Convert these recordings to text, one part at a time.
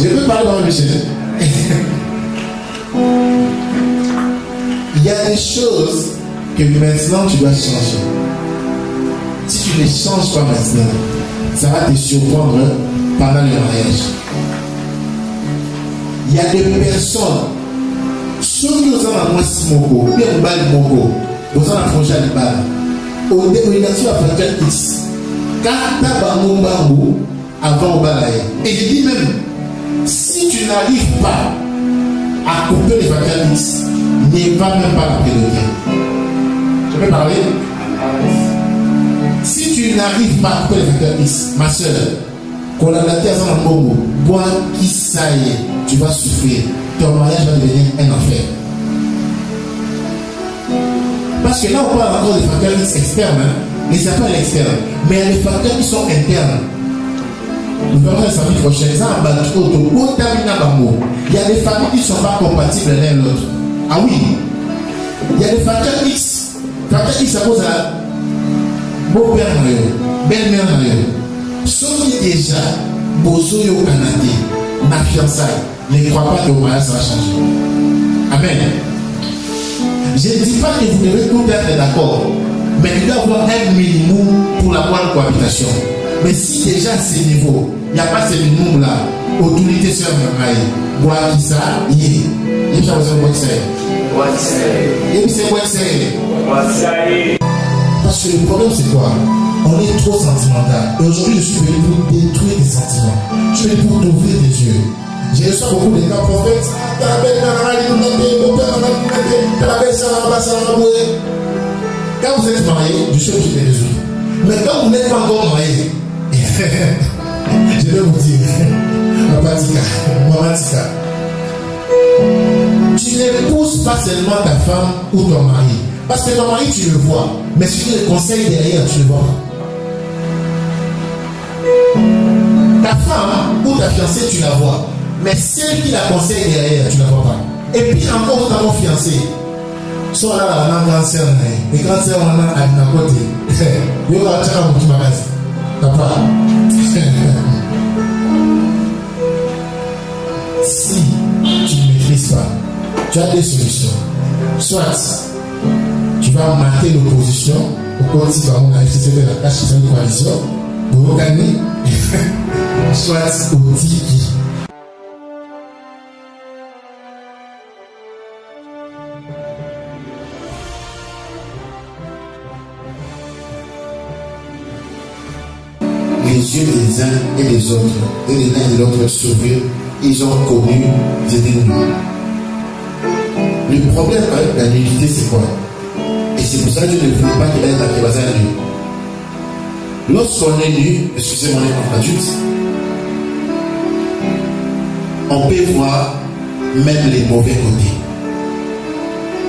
Je peux parler dans le Michel. Il y a des choses que maintenant tu dois changer. Si tu ne changes pas maintenant, ça va te surprendre pendant le mariage. Il y a des personnes, ceux qui ont un mois si moko, bien un bal moko, ils ont un projet à l'ibal. Au début, il y a sur la facture X. Quand tu as un bambou avant au balaye. Et je dis même, si tu n'arrives pas à couper les facteurs X, ne va même pas l'appeler le bien. Je peux parler? Si tu n'arrives pas à couper les facteurs X, ma soeur, quand la terre est en Congo, bois qui ça y est, tu vas souffrir. Ton mariage va devenir un enfer. Parce que là, on parle encore des facteurs X externes, hein? Les appels externes, mais il y a des facteurs qui sont internes. Nous verrons la samedi prochain. Il y a des familles qui ne sont pas compatibles l'un et l'autre. Ah oui. Il y a des facteurs X. Facteurs X, ça pose à beau-père, belle-mère, ceux qui déjà bossent au Canada, na fiançailles, ne croient pas que le mariage va changer. Amen. Je ne dis pas que vous devez tout être d'accord, mais il doit y avoir un minimum pour la bonne cohabitation. Mais si déjà à ce niveau, il n'y a pas ce minimum-là, autorité sur le mariage, bois qui ça, il y a besoin de parce que le problème c'est quoi? On est trop sentimental. Et aujourd'hui, je suis venu pour détruire les sentiments. Je suis venu pour t'ouvrir les yeux. J'ai reçu beaucoup de grands prophètes. Quand vous êtes marié, je suis obligé de résoudre. Mais quand vous n'êtes pas encore marié, je vais vous dire, tu n'épouses pas seulement ta femme ou ton mari. Parce que ton mari, tu le vois. Mais si tu le conseilles derrière, tu le vois pas. Ta femme ou ta fiancée, tu la vois. Mais celle qui la conseille derrière, tu ne la vois pas. Et puis encore, ta fiancée. Soit là, on a un grand sœur. Les grandes sœurs, on a à côté. Il y a un grand qui m'a dit. Papa. Si tu ne maîtrises pas, tu as des solutions. Soit tu vas mater l'opposition, au cas où tu vas de la tâche de la coalition, pour gagner, soit au tiki. Les yeux des uns et des autres, et les uns et de l'autre s'ouvrir, ils ont connu des ennemis. Le problème avec la nudité, c'est quoi? Et c'est pour ça que je ne veux pas qu'il ait attaqué basé à nu. Lorsqu'on est nu, excusez-moi les adultes, on peut voir même les mauvais côtés.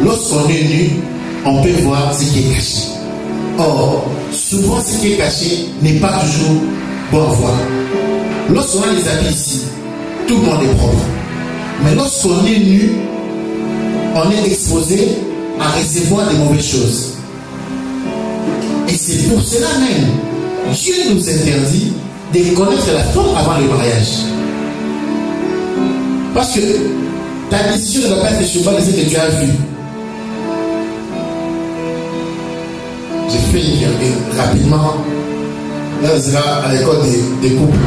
Lorsqu'on est nu, on peut voir ce qui est caché. Or, souvent ce qui est caché n'est pas toujours bon à voir. Lorsqu'on a les habits ici, tout le monde est propre. Mais lorsqu'on est nu, on est exposé à recevoir des mauvaises choses. Et c'est pour cela même, Dieu nous interdit de connaître la femme avant le mariage. Parce que ta décision ne va pas être sur base de ce que tu as vu. J'ai fait rapidement, là, à l'école des couples.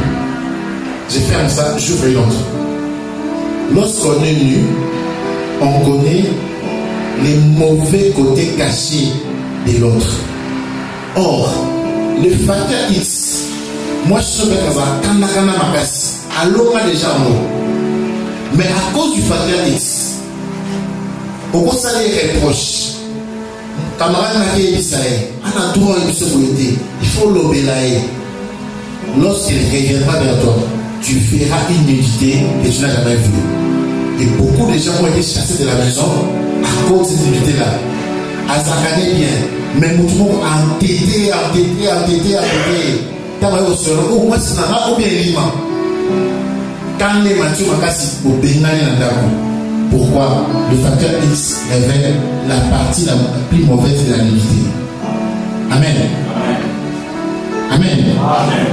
J'ai fait ça, j'ouvre l'autre. Lorsqu'on est nu, on connaît les mauvais côtés cachés de l'autre. Or, le facteur X, moi je suis dans un kanakana makasi, alors déjà en haut. Mais à cause du facteur X, au cours ça les reproches, camarade n'a pas été on a droit à il faut l'obéir. Lorsqu'il reviendra vers toi, tu verras une nudité que tu n'as jamais vue. Et beaucoup de gens ont été chassés de la maison à cause de cette nudité-là. À s'accaner bien. Mais tout le monde a entêté. T'as vu au sol, ou moi c'est un ou bien lima. Quand les matchs m'ont cassé au Bengale Nandako. Pourquoi? Le facteur X révèle la partie la plus mauvaise de la nudité. Amen. Amen. Amen.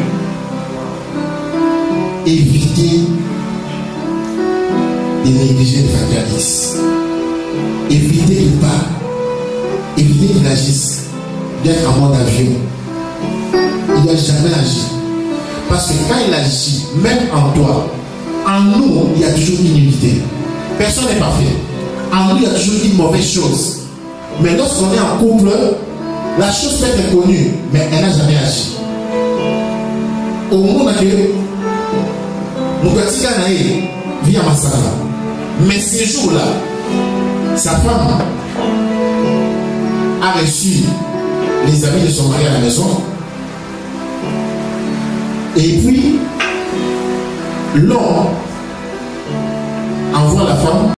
Évitez de négliger le facteur X. Évitez qu'il parle. Évitez qu'il agisse. D'être en mode avion. Il n'a jamais agi. Parce que quand il agit, même en toi, en nous, il y a toujours une unité. Personne n'est parfait. En nous, il y a toujours une mauvaise chose. Mais lorsqu'on est en couple, la chose peut être connue, mais elle n'a jamais agi. Au monde que mon petit Kanaï vit à Massala. Mais ces jours-là, sa femme a reçu les amis de son mari à la maison. Et puis, l'homme envoie la femme